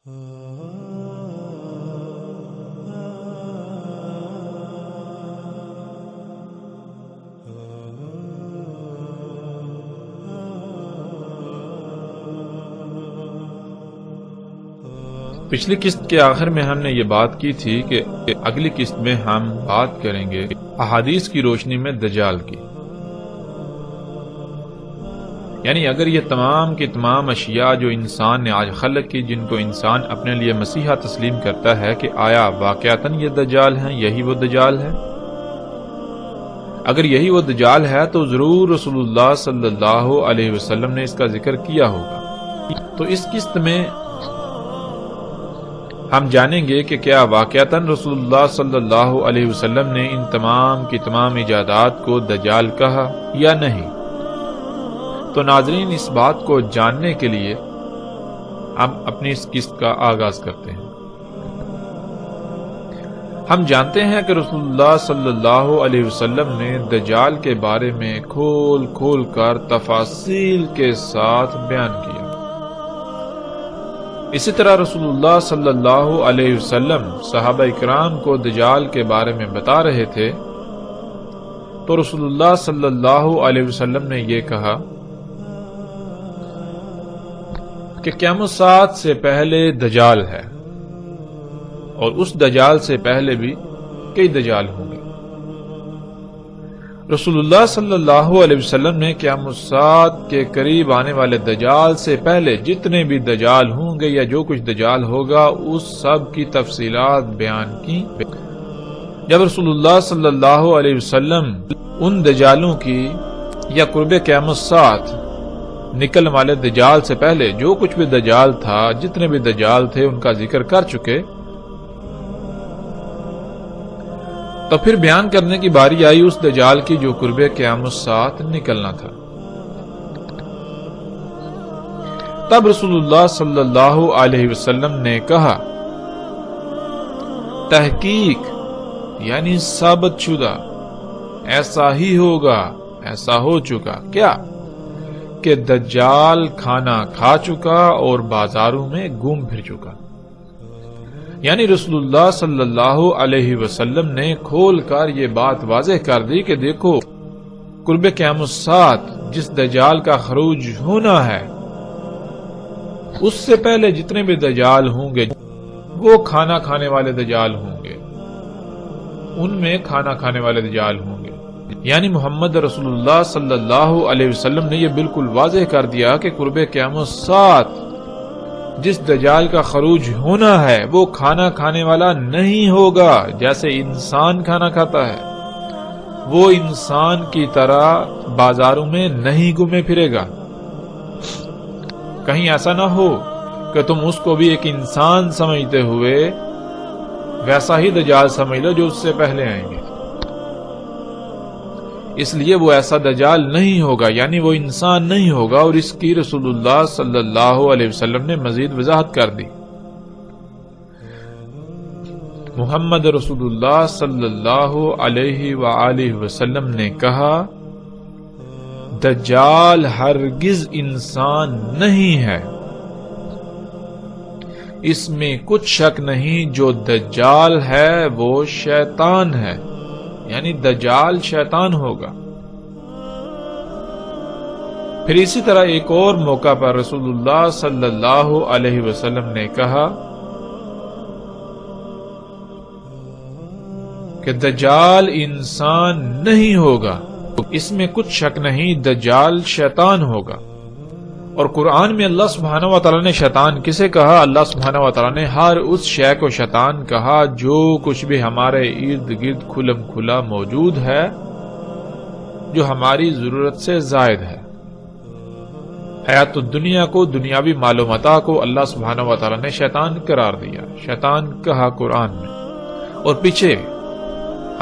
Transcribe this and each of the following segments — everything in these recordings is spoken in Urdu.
پچھلی قسط کے آخر میں ہم نے یہ بات کی تھی کہ اگلی قسط میں ہم بات کریں گے احادیث کی روشنی میں دجال کی، یعنی اگر یہ تمام کی تمام اشیاء جو انسان نے آج خلق کی، جن کو انسان اپنے لیے مسیحا تسلیم کرتا ہے کہ آیا واقعتاً یہ دجال ہیں، یہی وہ دجال ہے؟ اگر یہی وہ دجال ہے تو ضرور رسول اللہ صلی اللہ علیہ وسلم نے اس کا ذکر کیا ہوگا۔ تو اس قسط میں ہم جانیں گے کہ کیا واقعتاً رسول اللہ صلی اللہ علیہ وسلم نے ان تمام کی تمام ایجادات کو دجال کہا یا نہیں۔ تو ناظرین، اس بات کو جاننے کے لیے ہم اپنی اس قسط کا آغاز کرتے ہیں۔ ہم جانتے ہیں کہ رسول اللہ صلی اللہ علیہ وسلم نے دجال کے بارے میں کھول کھول کر تفاصیل کے ساتھ بیان کیا۔ اسی طرح رسول اللہ صلی اللہ علیہ وسلم صحابہ اکرام کو دجال کے بارے میں بتا رہے تھے تو رسول اللہ صلی اللہ علیہ وسلم نے یہ کہا کہ قیامت الساعۃ سے پہلے دجال ہے، اور اس دجال سے پہلے بھی کئی دجال ہوں گے۔ رسول اللہ صلی اللہ علیہ وسلم نے قیامت الساعۃ کے قریب آنے والے دجال سے پہلے جتنے بھی دجال ہوں گے یا جو کچھ دجال ہوگا اس سب کی تفصیلات بیان کی۔ جب رسول اللہ صلی اللہ علیہ وسلم ان دجالوں کی یا قرب قیامت الساعۃ نکلنے والے دجال سے پہلے جو کچھ بھی دجال تھا، جتنے بھی دجال تھے، ان کا ذکر کر چکے، تو پھر بیان کرنے کی باری آئی اس دجال کی جو قرب قیامت الساعۃ نکلنا تھا۔ تب رسول اللہ صلی اللہ علیہ وسلم نے کہا، تحقیق یعنی ثابت شدہ، ایسا ہی ہوگا، ایسا ہو چکا کیا کہ دجال کھانا کھا چکا اور بازاروں میں گھوم پھر چکا۔ یعنی رسول اللہ صلی اللہ علیہ وسلم نے کھول کر یہ بات واضح کر دی کہ دیکھو، قرب قیامت الساعۃ جس دجال کا خروج ہونا ہے، اس سے پہلے جتنے بھی دجال ہوں گے وہ کھانا کھانے والے دجال ہوں گے، ان میں کھانا کھانے والے دجال ہوں گے۔ یعنی محمد رسول اللہ صلی اللہ علیہ وسلم نے یہ بالکل واضح کر دیا کہ قرب قیامت الساعۃ جس دجال کا خروج ہونا ہے وہ کھانا کھانے والا نہیں ہوگا جیسے انسان کھانا کھاتا ہے، وہ انسان کی طرح بازاروں میں نہیں گھومے پھرے گا۔ کہیں ایسا نہ ہو کہ تم اس کو بھی ایک انسان سمجھتے ہوئے ویسا ہی دجال سمجھ لو جو اس سے پہلے آئیں گے۔ اس لیے وہ ایسا دجال نہیں ہوگا، یعنی وہ انسان نہیں ہوگا، اور اس کی رسول اللہ صلی اللہ علیہ وسلم نے مزید وضاحت کر دی۔ محمد رسول اللہ صلی اللہ علیہ وآلہ وسلم نے کہا، دجال ہرگز انسان نہیں ہے، اس میں کچھ شک نہیں، جو دجال ہے وہ شیطان ہے، یعنی دجال شیطان ہوگا۔ پھر اسی طرح ایک اور موقع پر رسول اللہ صلی اللہ علیہ وسلم نے کہا کہ دجال انسان نہیں ہوگا، اس میں کچھ شک نہیں، دجال شیطان ہوگا۔ اور قرآن میں اللہ سبحانہ و تعالیٰ نے شیطان کسے کہا؟ اللہ سبحانہ و تعالیٰ نے ہر اس شے کو شیطان کہا جو کچھ بھی ہمارے ارد گرد کھلم کھلا موجود ہے، جو ہماری ضرورت سے زائد ہے۔ حیات الدنیا کو، دنیاوی مال و متاع کو اللہ سبحانہ و تعالیٰ نے شیطان قرار دیا، شیطان کہا قرآن میں۔ اور پیچھے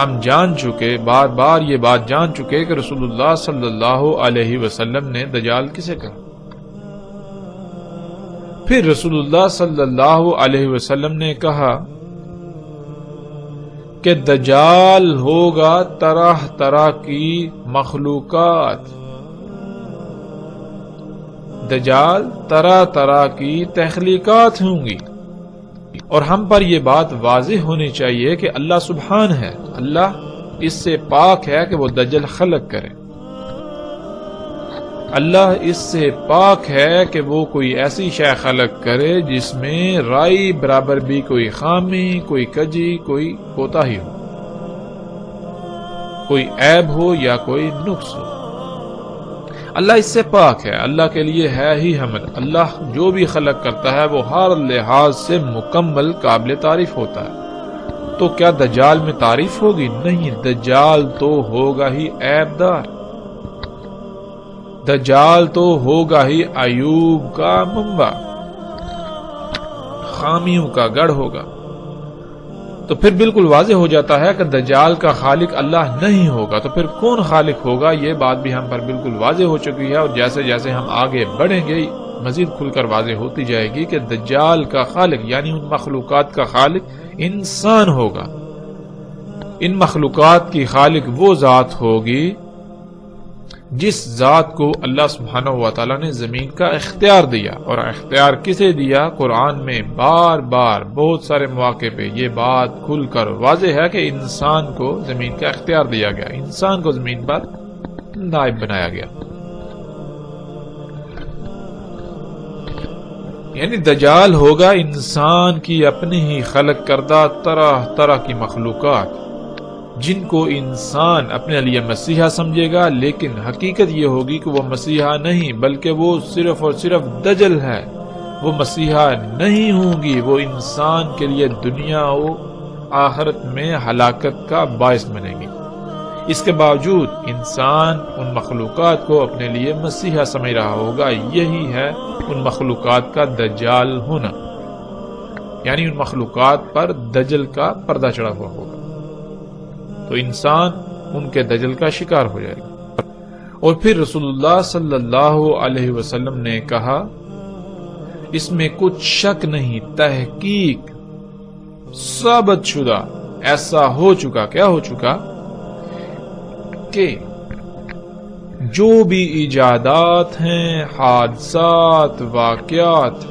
ہم جان چکے، بار بار یہ بات جان چکے کہ رسول اللہ صلی اللہ علیہ وسلم نے دجال کسے کہا۔ پھر رسول اللہ صلی اللہ علیہ وسلم نے کہا کہ دجال ہوگا طرح طرح کی مخلوقات، دجال طرح طرح کی تخلیقات ہوں گی، اور ہم پر یہ بات واضح ہونی چاہیے کہ اللہ سبحان ہے، اللہ اس سے پاک ہے کہ وہ دجل خلق کرے، اللہ اس سے پاک ہے کہ وہ کوئی ایسی شے خلق کرے جس میں رائی برابر بھی کوئی خامی، کوئی کجی، کوئی کوتاہی ہو، کوئی عیب ہو یا کوئی نقص ہو۔ اللہ اس سے پاک ہے، اللہ کے لیے ہے ہی حمد۔ اللہ جو بھی خلق کرتا ہے وہ ہر لحاظ سے مکمل قابل تعریف ہوتا ہے۔ تو کیا دجال میں تعریف ہوگی؟ نہیں، دجال تو ہوگا ہی عیب دار، دجال تو ہوگا ہی عیوب کا منبع، خامیوں کا گڑھ ہوگا۔ تو پھر بالکل واضح ہو جاتا ہے کہ دجال کا خالق اللہ نہیں ہوگا، تو پھر کون خالق ہوگا؟ یہ بات بھی ہم پر بالکل واضح ہو چکی ہے، اور جیسے جیسے ہم آگے بڑھیں گے مزید کھل کر واضح ہوتی جائے گی کہ دجال کا خالق یعنی ان مخلوقات کا خالق انسان ہوگا۔ ان مخلوقات کی خالق وہ ذات ہوگی جس ذات کو اللہ سبحانہ و تعالیٰ نے زمین کا اختیار دیا، اور اختیار کسے دیا؟ قرآن میں بار بار بہت سارے مواقع پہ یہ بات کھل کر واضح ہے کہ انسان کو زمین کا اختیار دیا گیا، انسان کو زمین پر نائب بنایا گیا۔ یعنی دجال ہوگا انسان کی اپنے ہی خلق کردہ طرح طرح کی مخلوقات جن کو انسان اپنے لیے مسیحا سمجھے گا، لیکن حقیقت یہ ہوگی کہ وہ مسیحا نہیں بلکہ وہ صرف اور صرف دجل ہے۔ وہ مسیحا نہیں ہوں گی، وہ انسان کے لیے دنیا و آخرت میں ہلاکت کا باعث بنے گی۔ اس کے باوجود انسان ان مخلوقات کو اپنے لیے مسیحا سمجھ رہا ہوگا۔ یہی ہے ان مخلوقات کا دجال ہونا، یعنی ان مخلوقات پر دجل کا پردہ چڑھا ہوا ہوگا، تو انسان ان کے دجل کا شکار ہو جائے گا۔ اور پھر رسول اللہ صلی اللہ علیہ وسلم نے کہا، اس میں کچھ شک نہیں، تحقیق ثابت شدہ ایسا ہو چکا، کیا ہو چکا کہ جو بھی ایجادات ہیں، حادثات، واقعات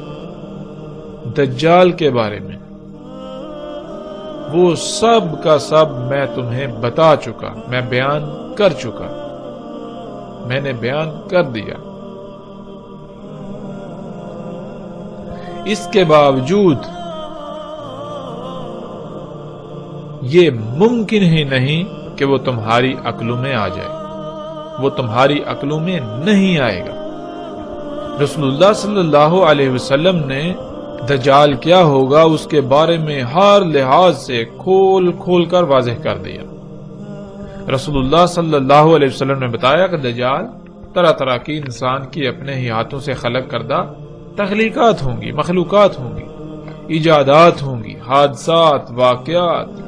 دجال کے بارے میں، وہ سب کا سب میں تمہیں بتا چکا، میں بیان کر چکا، میں نے بیان کر دیا۔ اس کے باوجود یہ ممکن ہی نہیں کہ وہ تمہاری عقلوں میں آ جائے، وہ تمہاری عقلوں میں نہیں آئے گا۔ رسول اللہ صلی اللہ علیہ وسلم نے دجال کیا ہوگا اس کے بارے میں ہر لحاظ سے کھول کھول کر واضح کر دیا۔ رسول اللہ صلی اللہ علیہ وسلم نے بتایا کہ دجال طرح طرح کی انسان کی اپنے ہی ہاتھوں سے خلق کردہ تخلیقات ہوں گی، مخلوقات ہوں گی، ایجادات ہوں گی، حادثات، واقعات،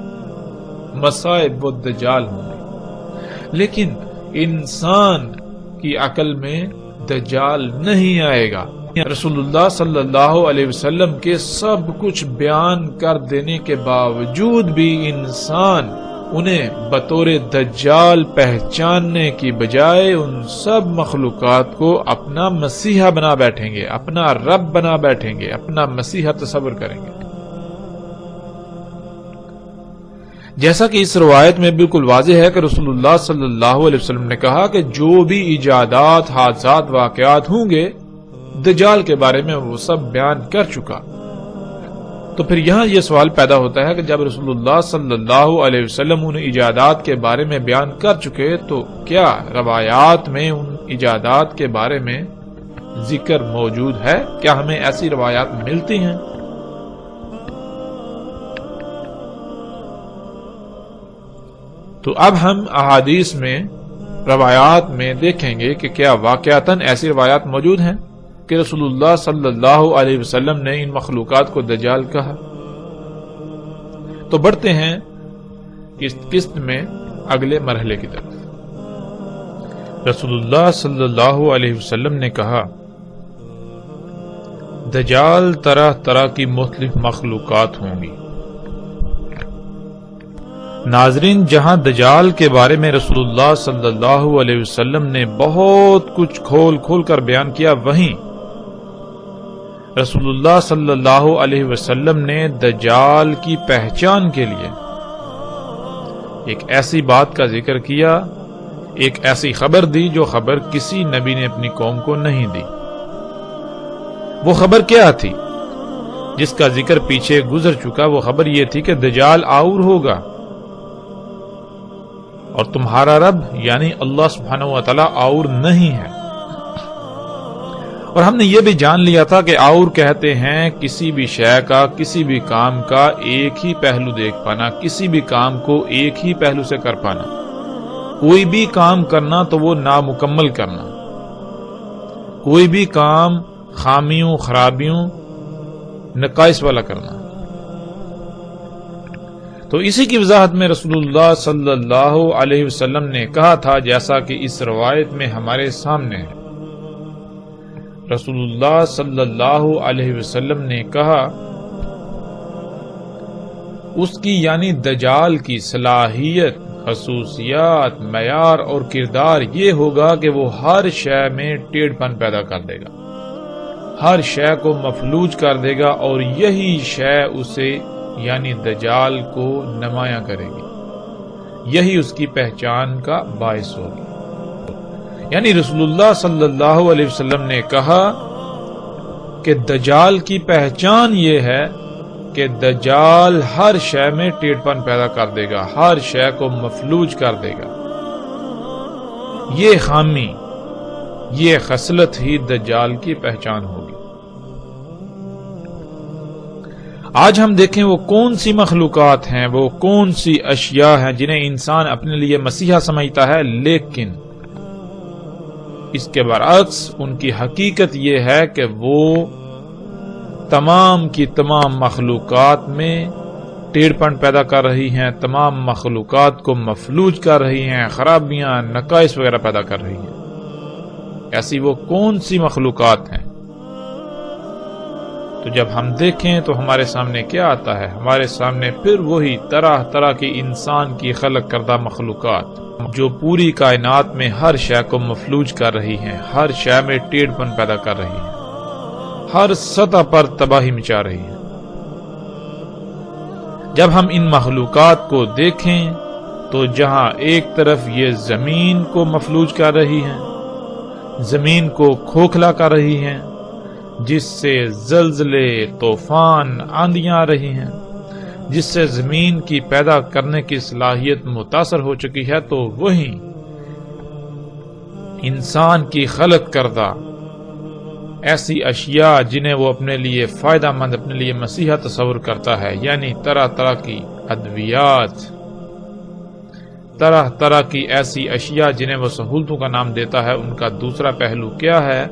مصائب و دجال ہوں گے، لیکن انسان کی عقل میں دجال نہیں آئے گا۔ رسول اللہ صلی اللہ علیہ وسلم کے سب کچھ بیان کر دینے کے باوجود بھی انسان انہیں بطور دجال پہچاننے کی بجائے ان سب مخلوقات کو اپنا مسیحا بنا بیٹھیں گے، اپنا رب بنا بیٹھیں گے، اپنا مسیحا تصور کریں گے۔ جیسا کہ اس روایت میں بالکل واضح ہے کہ رسول اللہ صلی اللہ علیہ وسلم نے کہا کہ جو بھی ایجادات، حادثات، واقعات ہوں گے دجال کے بارے میں وہ سب بیان کر چکا۔ تو پھر یہاں یہ سوال پیدا ہوتا ہے کہ جب رسول اللہ صلی اللہ علیہ وسلم ان ایجادات کے بارے میں بیان کر چکے تو کیا روایات میں ان ایجادات کے بارے میں ذکر موجود ہے؟ کیا ہمیں ایسی روایات ملتی ہیں؟ تو اب ہم احادیث میں، روایات میں دیکھیں گے کہ کیا واقعتاً ایسی روایات موجود ہیں کہ رسول اللہ صلی اللہ علیہ وسلم نے ان مخلوقات کو دجال کہا۔ تو بڑھتے ہیں اس قسط میں اگلے مرحلے کی طرف۔ رسول اللہ صلی اللہ علیہ وسلم نے کہا، دجال طرح طرح کی مختلف مخلوقات ہوں گی۔ ناظرین، جہاں دجال کے بارے میں رسول اللہ صلی اللہ علیہ وسلم نے بہت کچھ کھول کھول کر بیان کیا، وہیں رسول اللہ صلی اللہ علیہ وسلم نے دجال کی پہچان کے لیے ایک ایسی بات کا ذکر کیا، ایک ایسی خبر دی جو خبر کسی نبی نے اپنی قوم کو نہیں دی۔ وہ خبر کیا تھی جس کا ذکر پیچھے گزر چکا؟ وہ خبر یہ تھی کہ دجال آور ہوگا اور تمہارا رب یعنی اللہ سبحانہ و تعالی آور نہیں ہے۔ اور ہم نے یہ بھی جان لیا تھا کہ آور کہتے ہیں کسی بھی شے کا، کسی بھی کام کا ایک ہی پہلو دیکھ پانا، کسی بھی کام کو ایک ہی پہلو سے کر پانا، کوئی بھی کام کرنا تو وہ نامکمل کرنا، کوئی بھی کام خامیوں، خرابیوں، نقائص والا کرنا۔ تو اسی کی وضاحت میں رسول اللہ صلی اللہ علیہ وسلم نے کہا تھا، جیسا کہ اس روایت میں ہمارے سامنے ہے۔ رسول اللہ صلی اللہ علیہ وسلم نے کہا اس کی یعنی دجال کی صلاحیت، خصوصیات، معیار اور کردار یہ ہوگا کہ وہ ہر شے میں ٹیڑھ پن پیدا کر دے گا، ہر شے کو مفلوج کر دے گا، اور یہی شے اسے یعنی دجال کو نمایاں کرے گی، یہی اس کی پہچان کا باعث ہوگی۔ یعنی رسول اللہ صلی اللہ علیہ وسلم نے کہا کہ دجال کی پہچان یہ ہے کہ دجال ہر شے میں ٹیڑھ پن پیدا کر دے گا، ہر شے کو مفلوج کر دے گا۔ یہ خامی، یہ خصلت ہی دجال کی پہچان ہوگی۔ آج ہم دیکھیں وہ کون سی مخلوقات ہیں، وہ کون سی اشیاء ہیں جنہیں انسان اپنے لیے مسیحا سمجھتا ہے، لیکن اس کے برعکس ان کی حقیقت یہ ہے کہ وہ تمام کی تمام مخلوقات میں ٹیڑھ پن پیدا کر رہی ہیں، تمام مخلوقات کو مفلوج کر رہی ہیں، خرابیاں، نقائص وغیرہ پیدا کر رہی ہیں۔ ایسی وہ کون سی مخلوقات ہیں؟ تو جب ہم دیکھیں تو ہمارے سامنے کیا آتا ہے؟ ہمارے سامنے پھر وہی طرح طرح کی انسان کی خلق کردہ مخلوقات جو پوری کائنات میں ہر شے کو مفلوج کر رہی ہیں، ہر شے میں ٹیڑھ پن پیدا کر رہی ہیں، ہر سطح پر تباہی مچا رہی ہیں۔ جب ہم ان مخلوقات کو دیکھیں تو جہاں ایک طرف یہ زمین کو مفلوج کر رہی ہیں، زمین کو کھوکھلا کر رہی ہیں، جس سے زلزلے، طوفان، آندیاں آ رہی ہیں، جس سے زمین کی پیدا کرنے کی صلاحیت متاثر ہو چکی ہے، تو وہی انسان کی خلق کردہ ایسی اشیاء جنہیں وہ اپنے لیے فائدہ مند، اپنے لیے مسیحا تصور کرتا ہے، یعنی طرح طرح کی ادویات، طرح طرح کی ایسی اشیاء جنہیں وہ سہولتوں کا نام دیتا ہے، ان کا دوسرا پہلو کیا ہے؟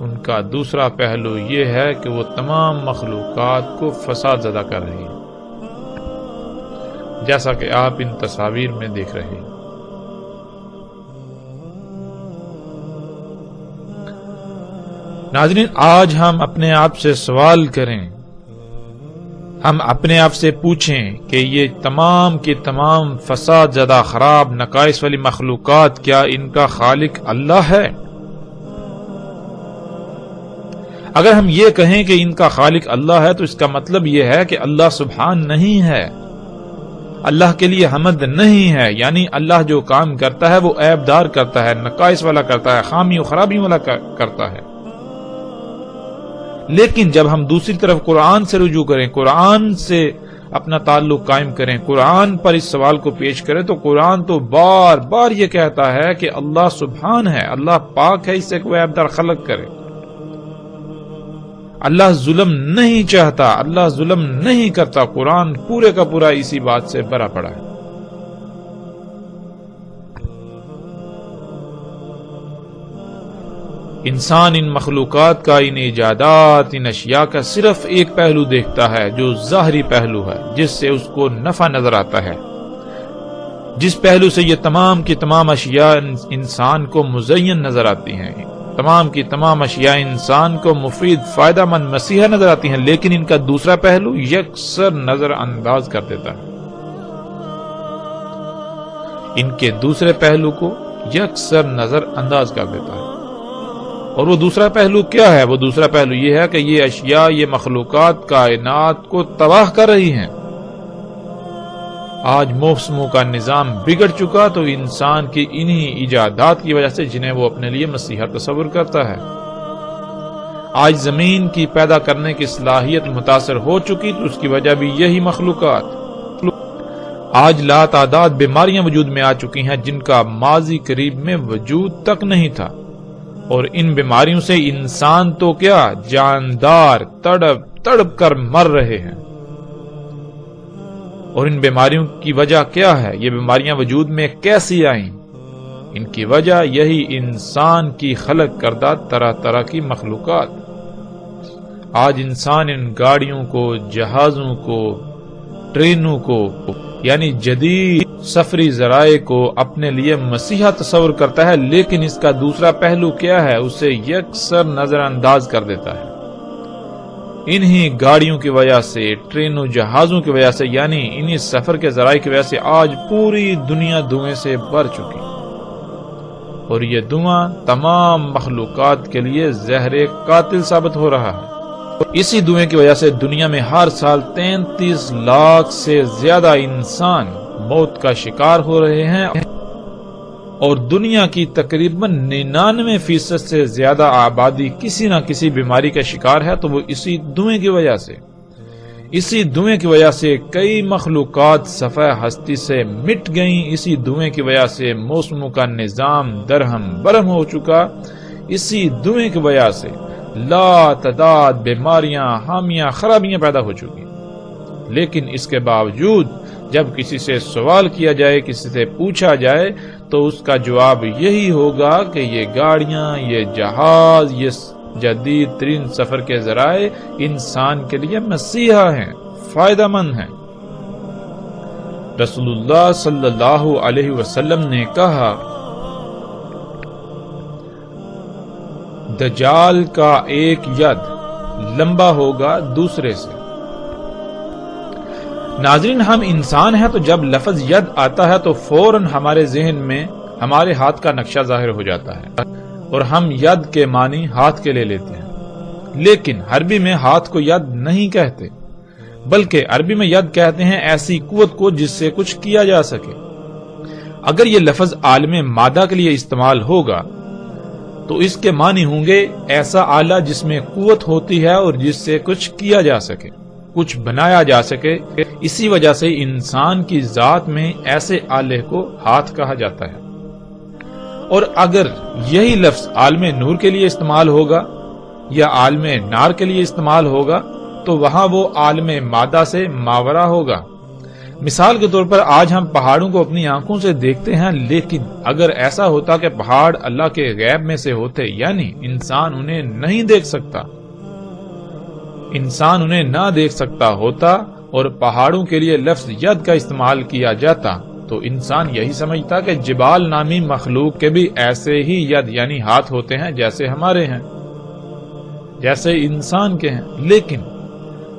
ان کا دوسرا پہلو یہ ہے کہ وہ تمام مخلوقات کو فساد زدہ کر رہی ہے، جیسا کہ آپ ان تصاویر میں دیکھ رہے ہیں۔ ناظرین، آج ہم اپنے آپ سے سوال کریں، ہم اپنے آپ سے پوچھیں کہ یہ تمام کی تمام فساد زدہ، خراب، نقائص والی مخلوقات کیا ان کا خالق اللہ ہے؟ اگر ہم یہ کہیں کہ ان کا خالق اللہ ہے تو اس کا مطلب یہ ہے کہ اللہ سبحان نہیں ہے، اللہ کے لیے حمد نہیں ہے، یعنی اللہ جو کام کرتا ہے وہ عیب دار کرتا ہے، نقائص والا کرتا ہے، خامی و خرابی والا کرتا ہے۔ لیکن جب ہم دوسری طرف قرآن سے رجوع کریں، قرآن سے اپنا تعلق قائم کریں، قرآن پر اس سوال کو پیش کریں، تو قرآن تو بار بار یہ کہتا ہے کہ اللہ سبحان ہے، اللہ پاک ہے اس سے کوئی عیب دار خلق کرے۔ اللہ ظلم نہیں چاہتا، اللہ ظلم نہیں کرتا۔ قرآن پورے کا پورا اسی بات سے بھرا پڑا ہے۔ انسان ان مخلوقات کا، ان ایجادات، ان اشیاء کا صرف ایک پہلو دیکھتا ہے جو ظاہری پہلو ہے، جس سے اس کو نفع نظر آتا ہے، جس پہلو سے یہ تمام کی تمام اشیاء انسان کو مزین نظر آتی ہیں، تمام کی تمام اشیاء انسان کو مفید، فائدہ مند، مسیحا نظر آتی ہیں، لیکن ان کا دوسرا پہلو یکسر نظر انداز کر دیتا ہے۔ ان کے دوسرے پہلو کو یکسر نظر انداز کر دیتا ہے۔ اور وہ دوسرا پہلو کیا ہے؟ وہ دوسرا پہلو یہ ہے کہ یہ اشیاء، یہ مخلوقات کائنات کو تباہ کر رہی ہیں۔ آج موسموں کا نظام بگڑ چکا تو انسان کی انہی ایجادات کی وجہ سے، جنہیں وہ اپنے لیے مسیحا تصور کرتا ہے۔ آج زمین کی پیدا کرنے کی صلاحیت متاثر ہو چکی تو اس کی وجہ بھی یہی مخلوقات۔ آج لا تعداد بیماریاں وجود میں آ چکی ہیں جن کا ماضی قریب میں وجود تک نہیں تھا، اور ان بیماریوں سے انسان تو کیا، جاندار تڑپ تڑپ کر مر رہے ہیں۔ اور ان بیماریوں کی وجہ کیا ہے؟ یہ بیماریاں وجود میں کیسی آئیں؟ ان کی وجہ یہی انسان کی خلق کردہ طرح طرح کی مخلوقات۔ آج انسان ان گاڑیوں کو، جہازوں کو، ٹرینوں کو، یعنی جدید سفری ذرائع کو اپنے لیے مسیحا تصور کرتا ہے، لیکن اس کا دوسرا پہلو کیا ہے؟ اسے یکسر نظر انداز کر دیتا ہے۔ انہی گاڑیوں کی وجہ سے، ٹرینوں جہازوں کی وجہ سے، یعنی انہی سفر کے ذرائع کی وجہ سے آج پوری دنیا دھوئیں سے بھر چکی، اور یہ دھواں تمام مخلوقات کے لیے زہر قاتل ثابت ہو رہا ہے۔ اسی دھوئیں کی وجہ سے دنیا میں ہر سال 33 لاکھ سے زیادہ انسان موت کا شکار ہو رہے ہیں، اور دنیا کی تقریباً 99% سے زیادہ آبادی کسی نہ کسی بیماری کا شکار ہے، تو وہ اسی دھوئیں کی وجہ سے۔ اسی دھوئیں کی وجہ سے کئی مخلوقات صفحہ ہستی سے مٹ گئیں، اسی دھوئیں کی وجہ سے موسموں کا نظام درہم برہم ہو چکا، اسی دھوئیں کی وجہ سے لا تعداد بیماریاں، حامیاں، خرابیاں پیدا ہو چکی۔ لیکن اس کے باوجود جب کسی سے سوال کیا جائے، کسی سے پوچھا جائے، تو اس کا جواب یہی ہوگا کہ یہ گاڑیاں، یہ جہاز، یہ جدید ترین سفر کے ذرائع انسان کے لیے مسیحا ہیں، فائدہ مند ہیں۔ رسول اللہ صلی اللہ علیہ وسلم نے کہا، دجال کا ایک ید لمبا ہوگا دوسرے سے۔ ناظرین، ہم انسان ہیں تو جب لفظ ید آتا ہے تو فوراً ہمارے ذہن میں ہمارے ہاتھ کا نقشہ ظاہر ہو جاتا ہے، اور ہم ید کے معنی ہاتھ کے لے لیتے ہیں۔ لیکن عربی میں ہاتھ کو ید نہیں کہتے، بلکہ عربی میں ید کہتے ہیں ایسی قوت کو جس سے کچھ کیا جا سکے۔ اگر یہ لفظ عالم مادہ کے لیے استعمال ہوگا تو اس کے معنی ہوں گے ایسا آلہ جس میں قوت ہوتی ہے اور جس سے کچھ کیا جا سکے، کچھ بنایا جا سکے۔ اسی وجہ سے انسان کی ذات میں ایسے آلے کو ہاتھ کہا جاتا ہے۔ اور اگر یہی لفظ عالم نور کے لیے استعمال ہوگا یا عالم نار کے لیے استعمال ہوگا تو وہاں وہ عالم مادہ سے ماورا ہوگا۔ مثال کے طور پر آج ہم پہاڑوں کو اپنی آنکھوں سے دیکھتے ہیں، لیکن اگر ایسا ہوتا کہ پہاڑ اللہ کے غیب میں سے ہوتے، یعنی انسان انہیں نہیں دیکھ سکتا، انسان انہیں نہ دیکھ سکتا ہوتا اور پہاڑوں کے لیے لفظ ید کا استعمال کیا جاتا، تو انسان یہی سمجھتا کہ جبال نامی مخلوق کے بھی ایسے ہی ید یعنی ہاتھ ہوتے ہیں جیسے ہمارے ہیں، جیسے انسان کے ہیں۔ لیکن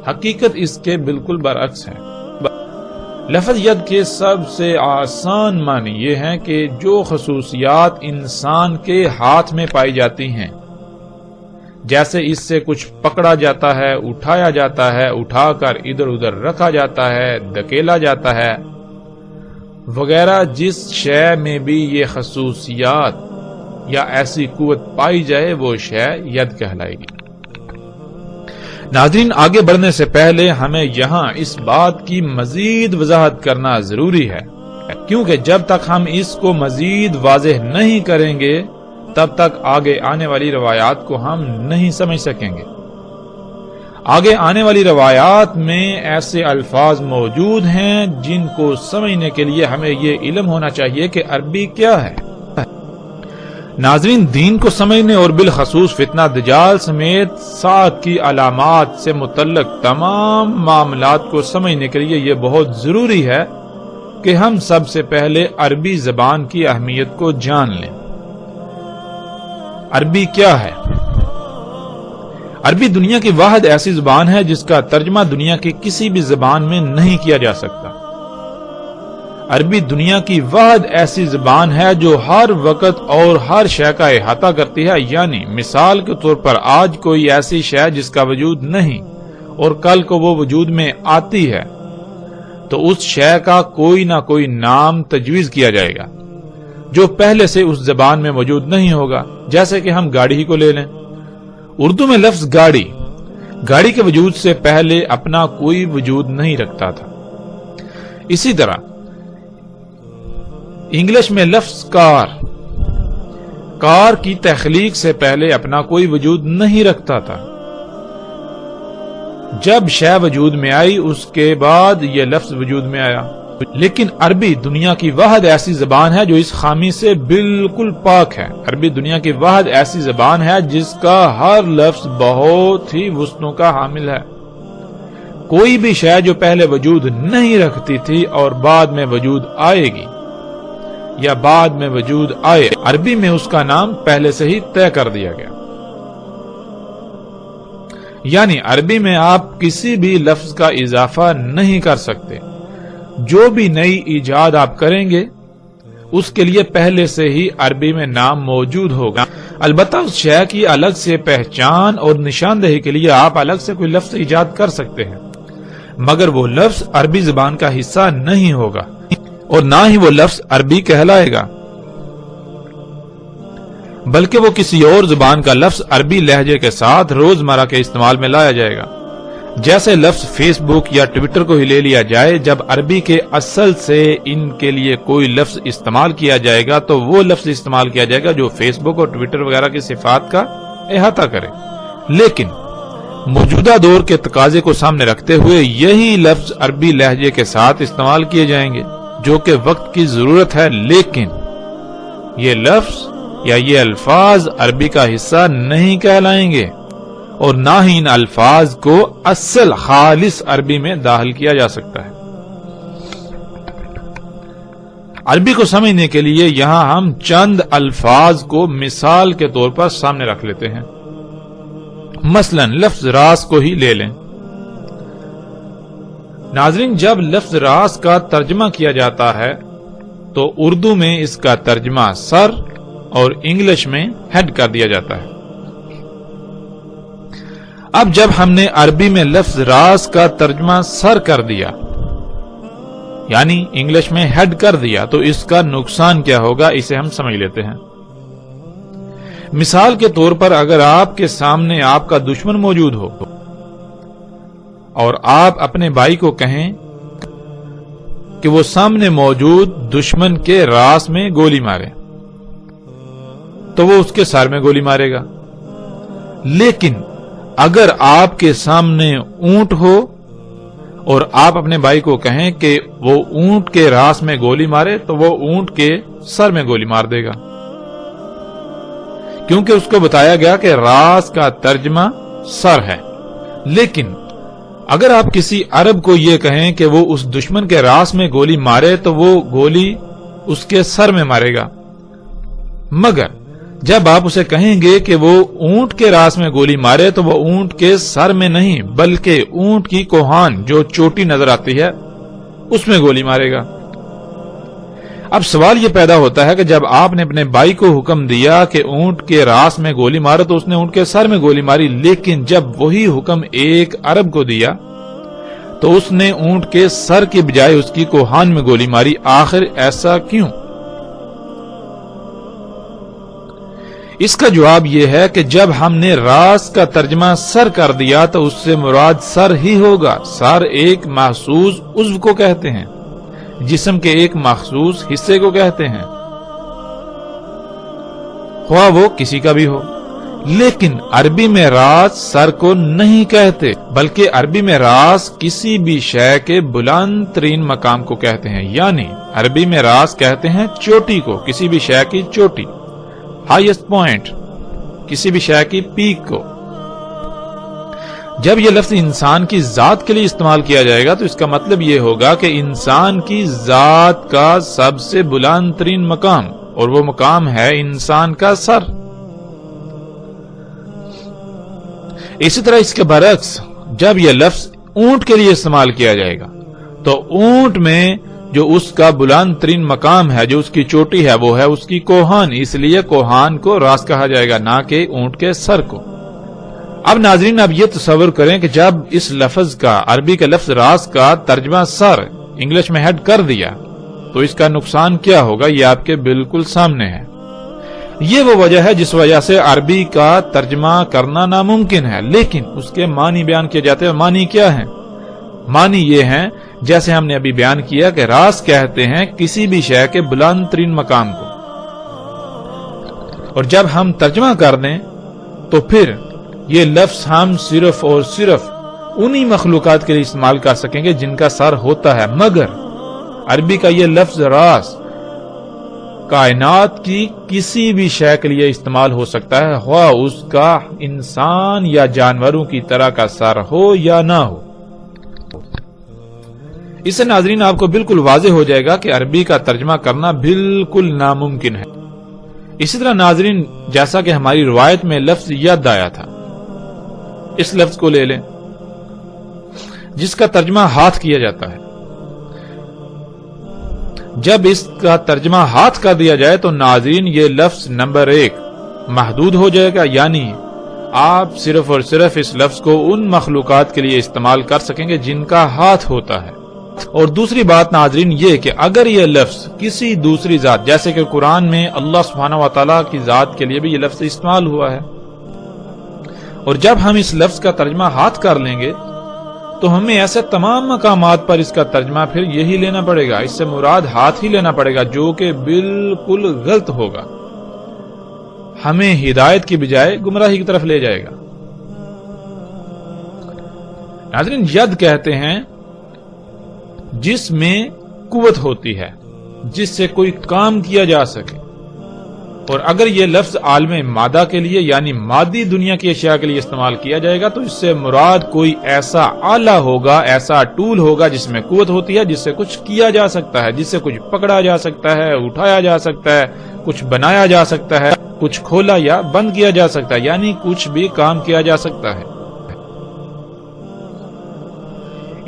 حقیقت اس کے بالکل برعکس ہے۔ لفظ ید کے سب سے آسان معنی یہ ہیں کہ جو خصوصیات انسان کے ہاتھ میں پائی جاتی ہیں، جیسے اس سے کچھ پکڑا جاتا ہے، اٹھایا جاتا ہے، اٹھا کر ادھر ادھر رکھا جاتا ہے، دھکیلا جاتا ہے وغیرہ، جس شے میں بھی یہ خصوصیات یا ایسی قوت پائی جائے وہ شے ید کہلائے گی۔ ناظرین، آگے بڑھنے سے پہلے ہمیں یہاں اس بات کی مزید وضاحت کرنا ضروری ہے، کیونکہ جب تک ہم اس کو مزید واضح نہیں کریں گے تب تک آگے آنے والی روایات کو ہم نہیں سمجھ سکیں گے۔ آگے آنے والی روایات میں ایسے الفاظ موجود ہیں جن کو سمجھنے کے لیے ہمیں یہ علم ہونا چاہیے کہ عربی کیا ہے۔ ناظرین، دین کو سمجھنے اور بالخصوص فتنہ دجال سمیت ساتھ کی علامات سے متعلق تمام معاملات کو سمجھنے کے لیے یہ بہت ضروری ہے کہ ہم سب سے پہلے عربی زبان کی اہمیت کو جان لیں۔ عربی کیا ہے؟ عربی دنیا کی واحد ایسی زبان ہے جس کا ترجمہ دنیا کی کسی بھی زبان میں نہیں کیا جا سکتا۔ عربی دنیا کی واحد ایسی زبان ہے جو ہر وقت اور ہر شے کا احاطہ کرتی ہے، یعنی مثال کے طور پر آج کوئی ایسی شے جس کا وجود نہیں اور کل کو وہ وجود میں آتی ہے تو اس شے کا کوئی نہ کوئی نام تجویز کیا جائے گا جو پہلے سے اس زبان میں موجود نہیں ہوگا، جیسے کہ ہم گاڑی ہی کو لے لیں۔ اردو میں لفظ گاڑی کے وجود سے پہلے اپنا کوئی وجود نہیں رکھتا تھا۔ اسی طرح انگلش میں لفظ کار کی تخلیق سے پہلے اپنا کوئی وجود نہیں رکھتا تھا۔ جب شے وجود میں آئی اس کے بعد یہ لفظ وجود میں آیا۔ لیکن عربی دنیا کی واحد ایسی زبان ہے جو اس خامی سے بالکل پاک ہے۔ عربی دنیا کی واحد ایسی زبان ہے جس کا ہر لفظ بہت ہی وسعتوں کا حامل ہے۔ کوئی بھی شے جو پہلے وجود نہیں رکھتی تھی اور بعد میں وجود آئے گی یا بعد میں وجود آئے، عربی میں اس کا نام پہلے سے ہی طے کر دیا گیا۔ یعنی عربی میں آپ کسی بھی لفظ کا اضافہ نہیں کر سکتے۔ جو بھی نئی ایجاد آپ کریں گے اس کے لیے پہلے سے ہی عربی میں نام موجود ہوگا۔ البتہ اس شے کی الگ سے پہچان اور نشاندہی کے لیے آپ الگ سے کوئی لفظ ایجاد کر سکتے ہیں، مگر وہ لفظ عربی زبان کا حصہ نہیں ہوگا اور نہ ہی وہ لفظ عربی کہلائے گا، بلکہ وہ کسی اور زبان کا لفظ عربی لہجے کے ساتھ روزمرہ کے استعمال میں لایا جائے گا۔ جیسے لفظ فیس بک یا ٹویٹر کو ہی لے لیا جائے، جب عربی کے اصل سے ان کے لیے کوئی لفظ استعمال کیا جائے گا تو وہ لفظ استعمال کیا جائے گا جو فیس بک اور ٹویٹر وغیرہ کی صفات کا احاطہ کرے۔ لیکن موجودہ دور کے تقاضے کو سامنے رکھتے ہوئے یہی لفظ عربی لہجے کے ساتھ استعمال کیے جائیں گے جو کہ وقت کی ضرورت ہے، لیکن یہ لفظ یا یہ الفاظ عربی کا حصہ نہیں کہلائیں گے اور نہ ہی ان الفاظ کو اصل خالص عربی میں داخل کیا جا سکتا ہے۔ عربی کو سمجھنے کے لیے یہاں ہم چند الفاظ کو مثال کے طور پر سامنے رکھ لیتے ہیں۔ مثلا لفظ راس کو ہی لے لیں۔ ناظرین، جب لفظ راس کا ترجمہ کیا جاتا ہے تو اردو میں اس کا ترجمہ سر اور انگلش میں ہیڈ کر دیا جاتا ہے۔ اب جب ہم نے عربی میں لفظ راس کا ترجمہ سر کر دیا، یعنی انگلش میں ہیڈ کر دیا، تو اس کا نقصان کیا ہوگا اسے ہم سمجھ لیتے ہیں۔ مثال کے طور پر اگر آپ کے سامنے آپ کا دشمن موجود ہو اور آپ اپنے بھائی کو کہیں کہ وہ سامنے موجود دشمن کے راس میں گولی مارے تو وہ اس کے سر میں گولی مارے گا۔ لیکن اگر آپ کے سامنے اونٹ ہو اور آپ اپنے بھائی کو کہیں کہ وہ اونٹ کے راس میں گولی مارے تو وہ اونٹ کے سر میں گولی مار دے گا، کیونکہ اس کو بتایا گیا کہ راس کا ترجمہ سر ہے۔ لیکن اگر آپ کسی عرب کو یہ کہیں کہ وہ اس دشمن کے راس میں گولی مارے تو وہ گولی اس کے سر میں مارے گا، مگر جب آپ اسے کہیں گے کہ وہ اونٹ کے راس میں گولی مارے تو وہ اونٹ کے سر میں نہیں بلکہ اونٹ کی کوہان جو چوٹی نظر آتی ہے اس میں گولی مارے گا۔ اب سوال یہ پیدا ہوتا ہے کہ جب آپ نے اپنے بھائی کو حکم دیا کہ اونٹ کے راس میں گولی مارو تو اس نے اونٹ کے سر میں گولی ماری، لیکن جب وہی حکم ایک عرب کو دیا تو اس نے اونٹ کے سر کے بجائے اس کی کوہان میں گولی ماری۔ آخر ایسا کیوں؟ اس کا جواب یہ ہے کہ جب ہم نے راس کا ترجمہ سر کر دیا تو اس سے مراد سر ہی ہوگا۔ سر ایک محسوس عضو کو کہتے ہیں، جسم کے ایک مخصوص حصے کو کہتے ہیں، خواہ وہ کسی کا بھی ہو۔ لیکن عربی میں راس سر کو نہیں کہتے، بلکہ عربی میں راس کسی بھی شے کے بلند ترین مقام کو کہتے ہیں، یعنی عربی میں راس کہتے ہیں چوٹی کو، کسی بھی شے کی چوٹی، ہائیسٹ پوائنٹ، کسی بھی شے کی پیک کو۔ جب یہ لفظ انسان کی ذات کے لیے استعمال کیا جائے گا تو اس کا مطلب یہ ہوگا کہ انسان کی ذات کا سب سے بلند ترین مقام، اور وہ مقام ہے انسان کا سر۔ اسی طرح اس کے برعکس جب یہ لفظ اونٹ کے لیے استعمال کیا جائے گا تو اونٹ میں جو اس کا بلند ترین مقام ہے، جو اس کی چوٹی ہے، وہ ہے اس کی کوہان، اس لیے کوہان کو راس کہا جائے گا، نہ کہ اونٹ کے سر کو۔ اب ناظرین اب یہ تصور کریں کہ جب اس لفظ کا، عربی کے لفظ راس کا ترجمہ سر انگلش میں ہیڈ کر دیا تو اس کا نقصان کیا ہوگا، یہ آپ کے بالکل سامنے ہے۔ یہ وہ وجہ ہے جس وجہ سے عربی کا ترجمہ کرنا ناممکن ہے، لیکن اس کے معنی بیان کیے جاتے ہیں۔ معنی کیا ہیں؟ معنی یہ ہیں جیسے ہم نے ابھی بیان کیا کہ راس کہتے ہیں کسی بھی شے کے بلند ترین مقام کو، اور جب ہم ترجمہ کر دیں تو پھر یہ لفظ ہم صرف اور صرف انہی مخلوقات کے لیے استعمال کر سکیں گے جن کا سر ہوتا ہے، مگر عربی کا یہ لفظ راس کائنات کی کسی بھی شے کے لیے استعمال ہو سکتا ہے، خواہ اس کا انسان یا جانوروں کی طرح کا سر ہو یا نہ ہو۔ اس سے ناظرین آپ کو بالکل واضح ہو جائے گا کہ عربی کا ترجمہ کرنا بالکل ناممکن ہے۔ اسی طرح ناظرین جیسا کہ ہماری روایت میں لفظ ید آیا تھا، اس لفظ کو لے لیں جس کا ترجمہ ہاتھ کیا جاتا ہے۔ جب اس کا ترجمہ ہاتھ کر دیا جائے تو ناظرین یہ لفظ نمبر 1 محدود ہو جائے گا، یعنی آپ صرف اور صرف اس لفظ کو ان مخلوقات کے لیے استعمال کر سکیں گے جن کا ہاتھ ہوتا ہے۔ اور دوسری بات ناظرین یہ کہ اگر یہ لفظ کسی دوسری ذات، جیسے کہ قرآن میں اللہ سبحانہ و تعالیٰ کی ذات کے لیے بھی یہ لفظ استعمال ہوا ہے، اور جب ہم اس لفظ کا ترجمہ ہاتھ کر لیں گے تو ہمیں ایسے تمام مقامات پر اس کا ترجمہ پھر یہی لینا پڑے گا، اس سے مراد ہاتھ ہی لینا پڑے گا، جو کہ بالکل غلط ہوگا، ہمیں ہدایت کی بجائے گمراہی کی طرف لے جائے گا۔ ناظرین ید کہتے ہیں جس میں قوت ہوتی ہے، جس سے کوئی کام کیا جا سکے، اور اگر یہ لفظ عالم مادہ کے لیے یعنی مادی دنیا کی اشیاء کے لیے استعمال کیا جائے گا تو اس سے مراد کوئی ایسا آلہ ہوگا، ایسا ٹول ہوگا جس میں قوت ہوتی ہے، جس سے کچھ کیا جا سکتا ہے، جس سے کچھ پکڑا جا سکتا ہے، اٹھایا جا سکتا ہے، کچھ بنایا جا سکتا ہے، کچھ کھولا یا بند کیا جا سکتا ہے، یعنی کچھ بھی کام کیا جا سکتا ہے۔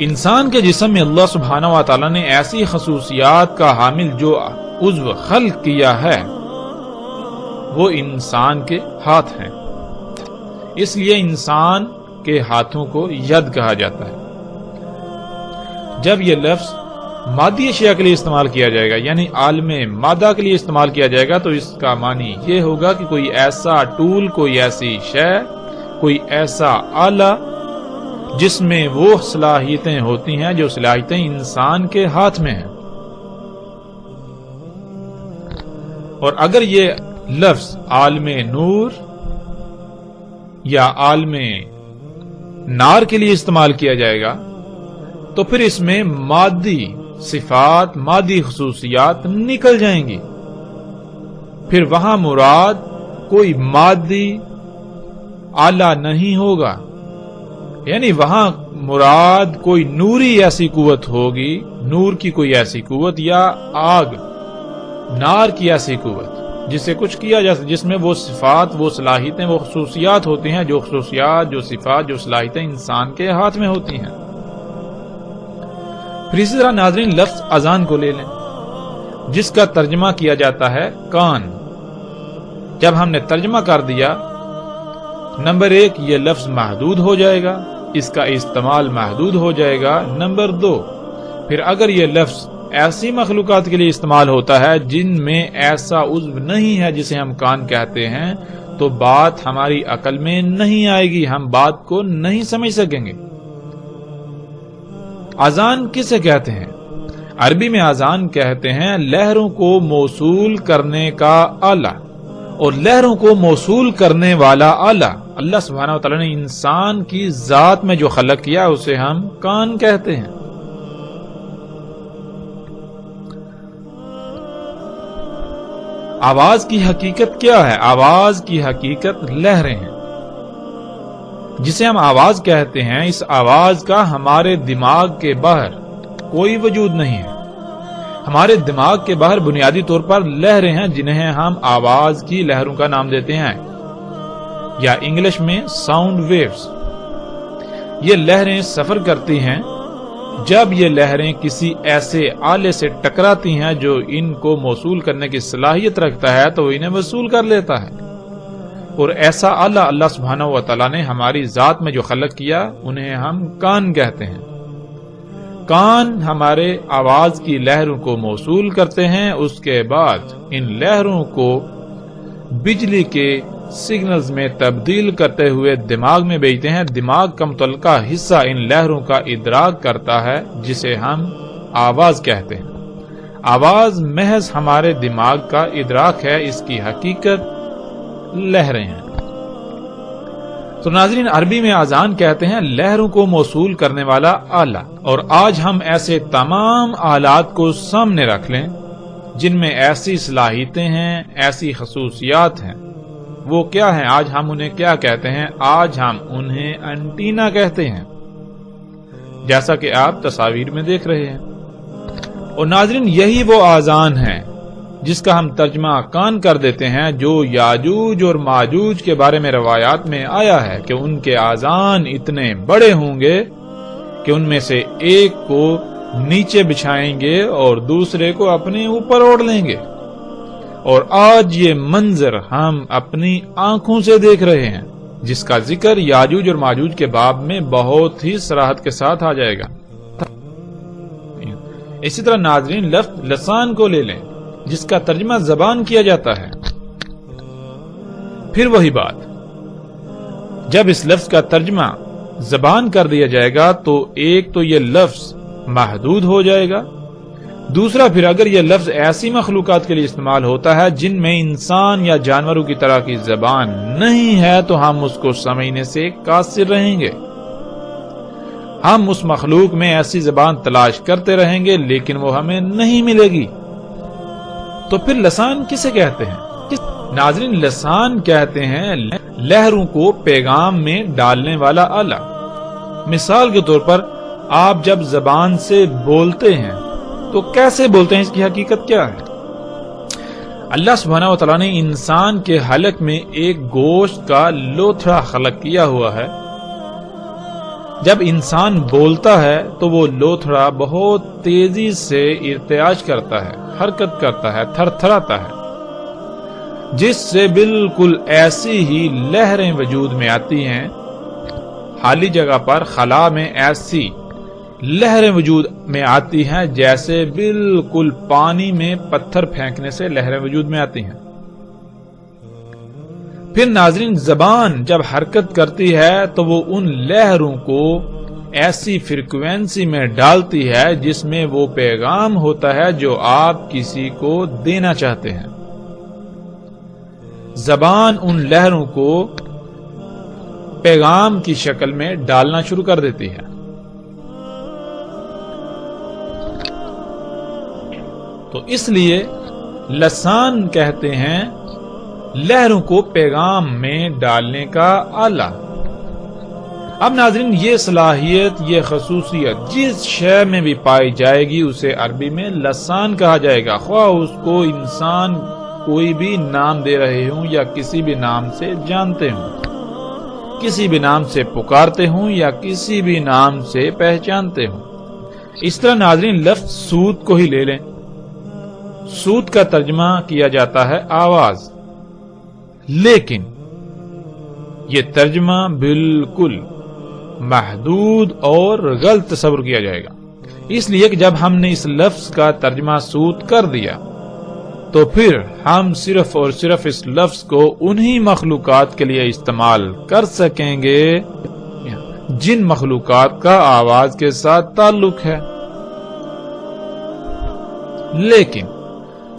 انسان کے جسم میں اللہ سبحانہ و تعالیٰ نے ایسی خصوصیات کا حامل جو عضو خلق کیا ہے وہ انسان کے ہاتھ ہیں، اس لیے انسان کے ہاتھوں کو ید کہا جاتا ہے۔ جب یہ لفظ مادی اشیاء کے لیے استعمال کیا جائے گا یعنی عالم مادہ کے لیے استعمال کیا جائے گا تو اس کا معنی یہ ہوگا کہ کوئی ایسا ٹول، کوئی ایسی شے، کوئی ایسا آلہ جس میں وہ صلاحیتیں ہوتی ہیں جو صلاحیتیں انسان کے ہاتھ میں ہیں۔ اور اگر یہ لفظ عالم نور یا عالم نار کے لیے استعمال کیا جائے گا تو پھر اس میں مادی صفات، مادی خصوصیات نکل جائیں گی، پھر وہاں مراد کوئی مادی آلہ نہیں ہوگا، یعنی وہاں مراد کوئی نوری ایسی قوت ہوگی، نور کی کوئی ایسی قوت یا آگ، نار کی ایسی قوت جس سے کچھ کیا جا سکتا، جس میں وہ صفات، وہ صلاحیتیں، وہ خصوصیات ہوتی ہیں، جو خصوصیات، جو صفات، جو صلاحیتیں انسان کے ہاتھ میں ہوتی ہیں۔ پھر اسی طرح ناظرین لفظ اذان کو لے لیں جس کا ترجمہ کیا جاتا ہے کان۔ جب ہم نے ترجمہ کر دیا، نمبر 1 یہ لفظ محدود ہو جائے گا، اس کا استعمال محدود ہو جائے گا۔ نمبر 2 پھر اگر یہ لفظ ایسی مخلوقات کے لیے استعمال ہوتا ہے جن میں ایسا عضو نہیں ہے جسے ہم کان کہتے ہیں تو بات ہماری عقل میں نہیں آئے گی، ہم بات کو نہیں سمجھ سکیں گے۔ اذان کسے کہتے ہیں؟ عربی میں اذان کہتے ہیں لہروں کو موصول کرنے کا آلہ، اور لہروں کو موصول کرنے والا آلہ اللہ سبحانہ و تعالیٰ نے انسان کی ذات میں جو خلق کیا اسے ہم کان کہتے ہیں۔ آواز کی حقیقت کیا ہے؟ آواز کی حقیقت لہریں ہیں۔ جسے ہم آواز کہتے ہیں، اس آواز کا ہمارے دماغ کے باہر کوئی وجود نہیں ہے۔ ہمارے دماغ کے باہر بنیادی طور پر لہریں ہیں جنہیں ہم آواز کی لہروں کا نام دیتے ہیں، یا انگلش میں ساؤنڈ ویوز۔ یہ لہریں سفر کرتی ہیں جب یہ لہریں کسی ایسے آلے سے ٹکراتی ہیں جو ان کو موصول کرنے کی صلاحیت رکھتا ہے تو وہ انہیں وصول کر لیتا ہے۔ اور ایسا آلہ اللہ سبحانہ و تعالیٰ نے ہماری ذات میں جو خلق کیا انہیں ہم کان کہتے ہیں۔ کان ہمارے آواز کی لہروں کو موصول کرتے ہیں، اس کے بعد ان لہروں کو بجلی کے سگنلز میں تبدیل کرتے ہوئے دماغ میں بھیجتے ہیں۔ دماغ کا متعلقہ حصہ ان لہروں کا ادراک کرتا ہے جسے ہم آواز کہتے ہیں۔ آواز محض ہمارے دماغ کا ادراک ہے، اس کی حقیقت لہریں ہیں۔ تو ناظرین، عربی میں اذان کہتے ہیں لہروں کو موصول کرنے والا آلہ، اور آج ہم ایسے تمام آلات کو سامنے رکھ لیں جن میں ایسی صلاحیتیں ہیں، ایسی خصوصیات ہیں۔ وہ کیا ہیں؟ آج ہم انہیں کیا کہتے ہیں؟ آج ہم انہیں انٹینا کہتے ہیں، جیسا کہ آپ تصاویر میں دیکھ رہے ہیں۔ اور ناظرین، یہی وہ آذان ہے جس کا ہم ترجمہ کان کر دیتے ہیں، جو یاجوج اور ماجوج کے بارے میں روایات میں آیا ہے کہ ان کے آذان اتنے بڑے ہوں گے کہ ان میں سے ایک کو نیچے بچھائیں گے اور دوسرے کو اپنے اوپر اوڑھ لیں گے۔ اور آج یہ منظر ہم اپنی آنکھوں سے دیکھ رہے ہیں، جس کا ذکر یاجوج اور ماجوج کے باب میں بہت ہی صراحت کے ساتھ آ جائے گا۔ اسی طرح ناظرین، لفظ لسان کو لے لیں جس کا ترجمہ زبان کیا جاتا ہے۔ پھر وہی بات، جب اس لفظ کا ترجمہ زبان کر دیا جائے گا تو ایک تو یہ لفظ محدود ہو جائے گا، دوسرا پھر اگر یہ لفظ ایسی مخلوقات کے لیے استعمال ہوتا ہے جن میں انسان یا جانوروں کی طرح کی زبان نہیں ہے تو ہم اس کو سمجھنے سے قاصر رہیں گے۔ ہم اس مخلوق میں ایسی زبان تلاش کرتے رہیں گے لیکن وہ ہمیں نہیں ملے گی۔ تو پھر لسان کسے کہتے ہیں؟ ناظرین، لسان کہتے ہیں لہروں کو پیغام میں ڈالنے والا آلہ۔ مثال کے طور پر آپ جب زبان سے بولتے ہیں تو کیسے بولتے ہیں؟ اس کی حقیقت کیا ہے؟ اللہ سبحانہ و تعالیٰ نے انسان کے حلق میں ایک گوشت کا لوتھڑا خلق کیا ہوا ہے۔ جب انسان بولتا ہے تو وہ لوتھڑا بہت تیزی سے ارتعاش کرتا ہے، حرکت کرتا ہے، تھر تھراتا ہے، جس سے بالکل ایسی ہی لہریں وجود میں آتی ہیں۔ خالی جگہ پر خلا میں ایسی لہریں وجود میں آتی ہیں جیسے بالکل پانی میں پتھر پھینکنے سے لہریں وجود میں آتی ہیں۔ پھر ناظرین، زبان جب حرکت کرتی ہے تو وہ ان لہروں کو ایسی فریکوینسی میں ڈالتی ہے جس میں وہ پیغام ہوتا ہے جو آپ کسی کو دینا چاہتے ہیں۔ زبان ان لہروں کو پیغام کی شکل میں ڈالنا شروع کر دیتی ہے۔ تو اس لیے لسان کہتے ہیں لہروں کو پیغام میں ڈالنے کا آلہ۔ اب ناظرین، یہ صلاحیت، یہ خصوصیت جس شے میں بھی پائی جائے گی اسے عربی میں لسان کہا جائے گا، خواہ اس کو انسان کوئی بھی نام دے رہے ہوں یا کسی بھی نام سے جانتے ہوں، کسی بھی نام سے پکارتے ہوں یا کسی بھی نام سے پہچانتے ہوں۔ اس طرح ناظرین، لفظ سود کو ہی لے لیں۔ سود کا ترجمہ کیا جاتا ہے آواز، لیکن یہ ترجمہ بالکل محدود اور غلط تصور کیا جائے گا، اس لیے کہ جب ہم نے اس لفظ کا ترجمہ سود کر دیا تو پھر ہم صرف اور صرف اس لفظ کو انہی مخلوقات کے لیے استعمال کر سکیں گے جن مخلوقات کا آواز کے ساتھ تعلق ہے۔ لیکن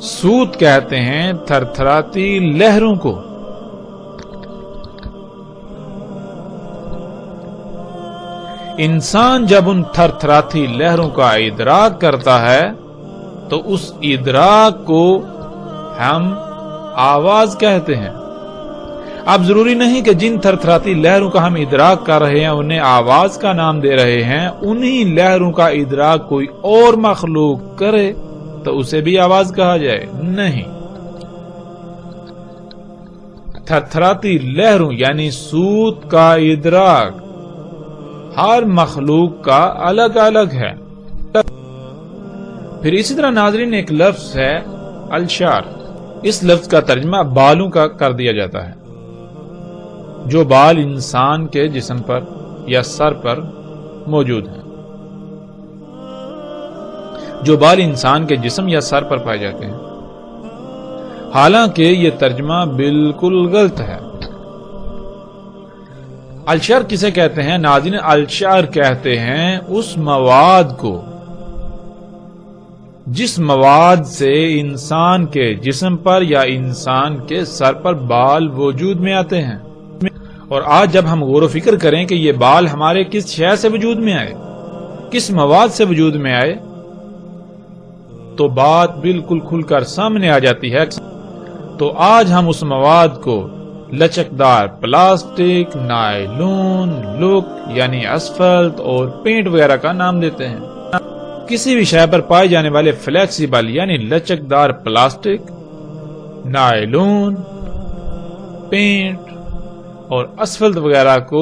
سود کہتے ہیں تھر تھراتی لہروں کو۔ انسان جب ان تھر تھراتی لہروں کا ادراک کرتا ہے تو اس ادراک کو ہم آواز کہتے ہیں۔ اب ضروری نہیں کہ جن تھر تھراتی لہروں کا ہم ادراک کر رہے ہیں انہیں آواز کا نام دے رہے ہیں، انہی لہروں کا ادراک کوئی اور مخلوق کرے تو اسے بھی آواز کہا جائے؟ نہیں۔ تھرتھراتی لہروں یعنی سود کا ادراک ہر مخلوق کا الگ الگ ہے، پھر اسی طرح ناظرین ایک لفظ ہے الشعر. اس لفظ کا ترجمہ بالوں کا کر دیا جاتا ہے. جو بال انسان کے جسم پر یا سر پر موجود ہیں. جو بال انسان کے جسم یا سر پر پائے جاتے ہیں. حالانکہ یہ ترجمہ بالکل غلط ہے. الشعر کسے کہتے ہیں ناظرین؟ الشعر کہتے ہیں اس مواد کو جس مواد سے انسان کے جسم پر یا انسان کے سر پر بال وجود میں آتے ہیں. اور آج جب ہم غور و فکر کریں کہ یہ بال ہمارے کس شے سے وجود میں آئے، کس مواد سے وجود میں آئے، تو بات بالکل کھل کر سامنے آ جاتی ہے. تو آج ہم اس مواد کو لچکدار پلاسٹک، نائلون، لوک یعنی اسفلٹ اور پینٹ وغیرہ کا نام دیتے ہیں. کسی بھی شے پر پائے جانے والے فلیکسیبل یعنی لچکدار پلاسٹک، نائلون، پینٹ اور اسفلٹ وغیرہ کو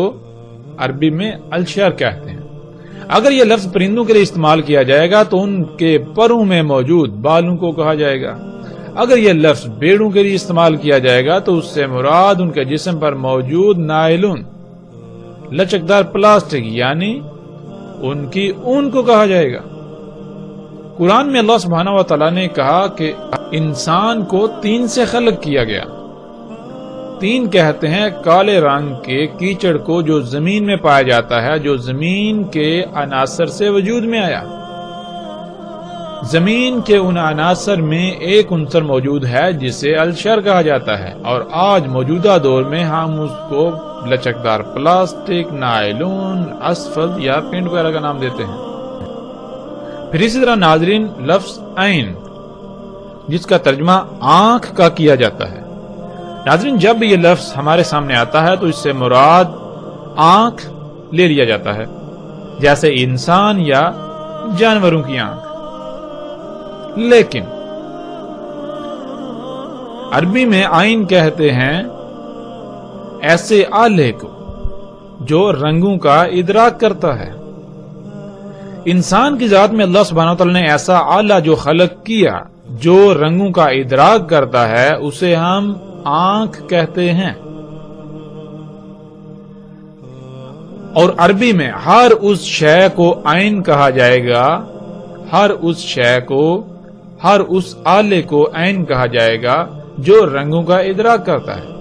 عربی میں الشعر کہتے ہیں. اگر یہ لفظ پرندوں کے لیے استعمال کیا جائے گا تو ان کے پروں میں موجود بالوں کو کہا جائے گا. اگر یہ لفظ بھیڑوں کے لیے استعمال کیا جائے گا تو اس سے مراد ان کے جسم پر موجود نائلون، لچکدار پلاسٹک یعنی ان کی اون کو کہا جائے گا. قرآن میں اللہ سبحانہ و تعالیٰ نے کہا کہ انسان کو 3 سے خلق کیا گیا. 3 کہتے ہیں کالے رنگ کے کیچڑ کو جو زمین میں پایا جاتا ہے، جو زمین کے عناصر سے وجود میں آیا. زمین کے ان عناصر میں ایک عنصر موجود ہے جسے الشعر کہا جاتا ہے، اور آج موجودہ دور میں ہم اس کو لچکدار پلاسٹک، نائلون، اسفلٹ یا پینٹ وغیرہ کا نام دیتے ہیں. پھر اسی طرح ناظرین لفظ عین جس کا ترجمہ آنکھ کا کیا جاتا ہے. ناظرین جب یہ لفظ ہمارے سامنے آتا ہے تو اس سے مراد آنکھ لے لیا جاتا ہے، جیسے انسان یا جانوروں کی آنکھ. لیکن عربی میں عین کہتے ہیں ایسے آلے کو جو رنگوں کا ادراک کرتا ہے. انسان کی ذات میں اللہ سبحانہ وتعالی نے ایسا آلہ جو خلق کیا جو رنگوں کا ادراک کرتا ہے اسے ہم آنکھ کہتے ہیں. اور عربی میں ہر اس شے کو عین کہا جائے گا، ہر اس شے کو، ہر اس آلے کو عین کہا جائے گا جو رنگوں کا ادراک کرتا ہے.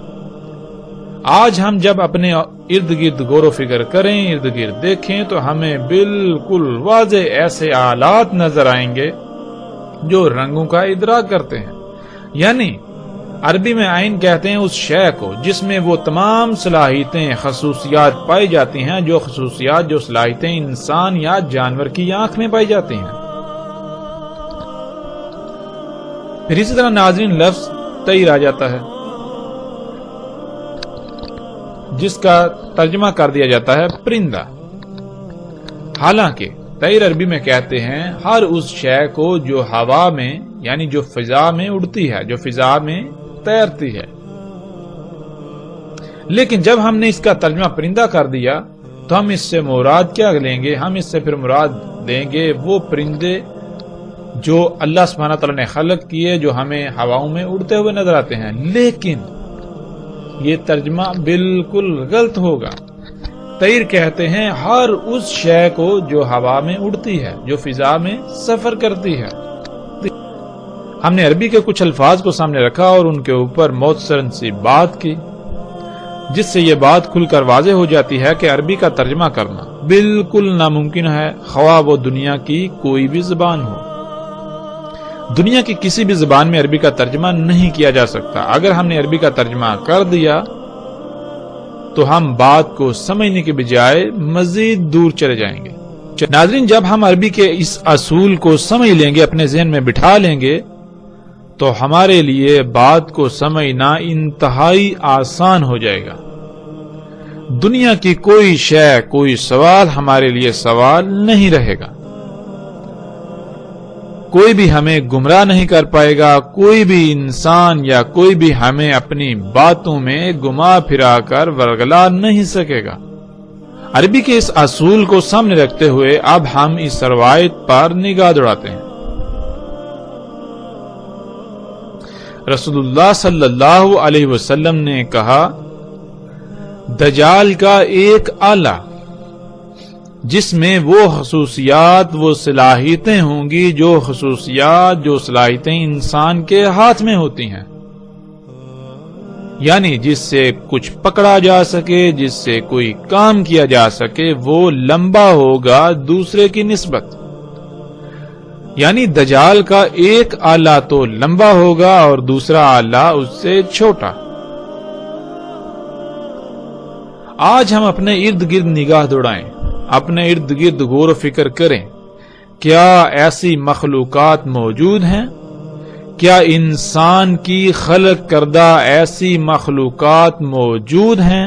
آج ہم جب اپنے ارد گرد غور و فکر کریں، ارد گرد دیکھیں تو ہمیں بالکل واضح ایسے آلات نظر آئیں گے جو رنگوں کا ادراک کرتے ہیں. یعنی عربی میں عین کہتے ہیں اس شے کو جس میں وہ تمام صلاحیتیں، خصوصیات پائی جاتی ہیں جو خصوصیات، جو صلاحیتیں انسان یا جانور کی آنکھ میں پائی جاتی ہیں. پھر اسی طرح ناظرین لفظ طیر آ جاتا ہے جس کا ترجمہ کر دیا جاتا ہے پرندہ. حالانکہ طیر عربی میں کہتے ہیں ہر اس شے کو جو ہوا میں یعنی جو فضا میں اڑتی ہے، جو فضا میں تیرتی ہے. لیکن جب ہم نے اس کا ترجمہ پرندہ کر دیا تو ہم اس سے مراد کیا لیں گے؟ ہم اس سے پھر مراد لیں گے وہ پرندے جو اللہ سبحانہ تعالیٰ نے خلق کیے، جو ہمیں ہواؤں میں اڑتے ہوئے نظر آتے ہیں. لیکن یہ ترجمہ بالکل غلط ہوگا. طیر کہتے ہیں ہر اس شے کو جو ہوا میں اڑتی ہے، جو فضا میں سفر کرتی ہے. ہم نے عربی کے کچھ الفاظ کو سامنے رکھا اور ان کے اوپر مختصراً سی بات کی، جس سے یہ بات کھل کر واضح ہو جاتی ہے کہ عربی کا ترجمہ کرنا بالکل ناممکن ہے، خواہ وہ دنیا کی کوئی بھی زبان ہو. دنیا کی کسی بھی زبان میں عربی کا ترجمہ نہیں کیا جا سکتا. اگر ہم نے عربی کا ترجمہ کر دیا تو ہم بات کو سمجھنے کے بجائے مزید دور چلے جائیں گے. ناظرین جب ہم عربی کے اس اصول کو سمجھ لیں گے، اپنے ذہن میں بٹھا لیں گے، تو ہمارے لیے بات کو سمجھنا انتہائی آسان ہو جائے گا. دنیا کی کوئی شے، کوئی سوال ہمارے لیے سوال نہیں رہے گا. کوئی بھی ہمیں گمراہ نہیں کر پائے گا، کوئی بھی انسان یا کوئی بھی ہمیں اپنی باتوں میں گما پھرا کر ورگلا نہیں سکے گا. عربی کے اس اصول کو سامنے رکھتے ہوئے اب ہم اس روایت پر نگاہ دوڑاتے ہیں. رسول اللہ صلی اللہ علیہ وسلم نے کہا دجال کا ایک آلہ جس میں وہ خصوصیات وہ صلاحیتیں ہوں گی جو خصوصیات جو صلاحیتیں انسان کے ہاتھ میں ہوتی ہیں، یعنی جس سے کچھ پکڑا جا سکے، جس سے کوئی کام کیا جا سکے، وہ لمبا ہوگا دوسرے کی نسبت، یعنی دجال کا ایک آلہ تو لمبا ہوگا اور دوسرا آلہ اس سے چھوٹا۔ آج ہم اپنے ارد گرد نگاہ دوڑائیں، اپنے ارد گرد غور و فکر کریں، کیا ایسی مخلوقات موجود ہیں؟ کیا انسان کی خلق کردہ ایسی مخلوقات موجود ہیں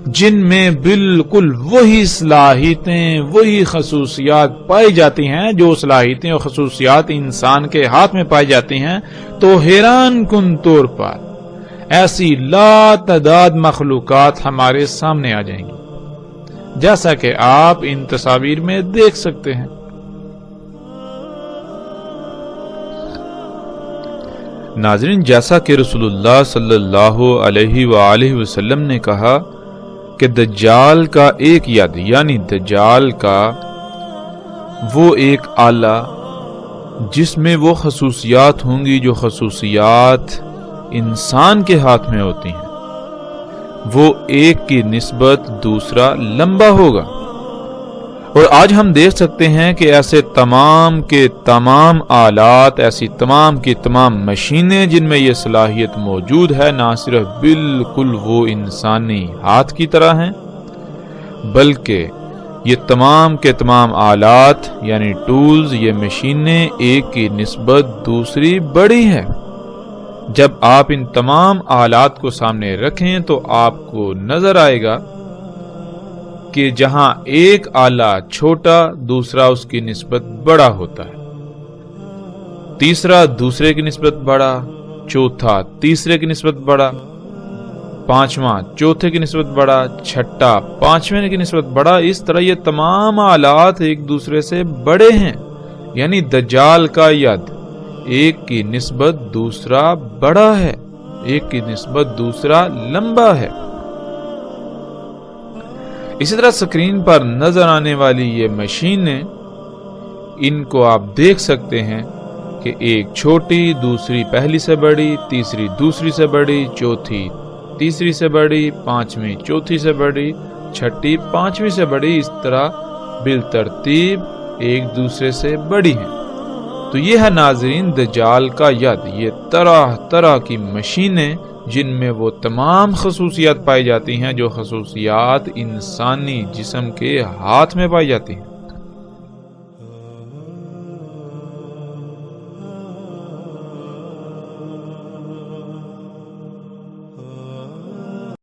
جن میں بالکل وہی صلاحیتیں وہی خصوصیات پائی جاتی ہیں جو صلاحیتیں اور خصوصیات انسان کے ہاتھ میں پائی جاتی ہیں؟ تو حیران کن طور پر ایسی لا تعداد مخلوقات ہمارے سامنے آ جائیں گی، جیسا کہ آپ ان تصاویر میں دیکھ سکتے ہیں۔ ناظرین، جیسا کہ رسول اللہ صلی اللہ علیہ وآلہ وسلم نے کہا کہ دجال کا ایک ید، یعنی دجال کا وہ ایک آلہ جس میں وہ خصوصیات ہوں گی جو خصوصیات انسان کے ہاتھ میں ہوتی ہیں، وہ ایک کی نسبت دوسرا لمبا ہوگا۔ اور آج ہم دیکھ سکتے ہیں کہ ایسے تمام کے تمام آلات، ایسی تمام کی تمام مشینیں جن میں یہ صلاحیت موجود ہے، نہ صرف بالکل وہ انسانی ہاتھ کی طرح ہیں، بلکہ یہ تمام کے تمام آلات یعنی ٹولز، یہ مشینیں ایک کی نسبت دوسری بڑی ہے۔ جب آپ ان تمام آلات کو سامنے رکھیں تو آپ کو نظر آئے گا کہ جہاں ایک آلہ چھوٹا، دوسرا اس کی نسبت بڑا ہوتا ہے، تیسرا دوسرے کی نسبت بڑا، چوتھا تیسرے کی نسبت بڑا، پانچواں چوتھے کی نسبت بڑا، چھٹا پانچویں کی نسبت بڑا۔ اس طرح یہ تمام آلات ایک دوسرے سے بڑے ہیں، یعنی دجال کا ید ایک کی نسبت دوسرا بڑا ہے، ایک کی نسبت دوسرا لمبا ہے۔ اسی طرح سکرین پر نظر آنے والی یہ مشینیں، ان کو آپ دیکھ سکتے ہیں کہ ایک چھوٹی، دوسری پہلی سے بڑی، تیسری دوسری سے بڑی، چوتھی تیسری سے بڑی، پانچویں چوتھی سے بڑی، چھٹی پانچویں سے بڑی، اس طرح بالترتیب ایک دوسرے سے بڑی ہیں۔ تو یہ ہے ناظرین دجال کا ید، یہ طرح طرح کی مشینیں جن میں وہ تمام خصوصیات پائی جاتی ہیں جو خصوصیات انسانی جسم کے ہاتھ میں پائی جاتی ہیں۔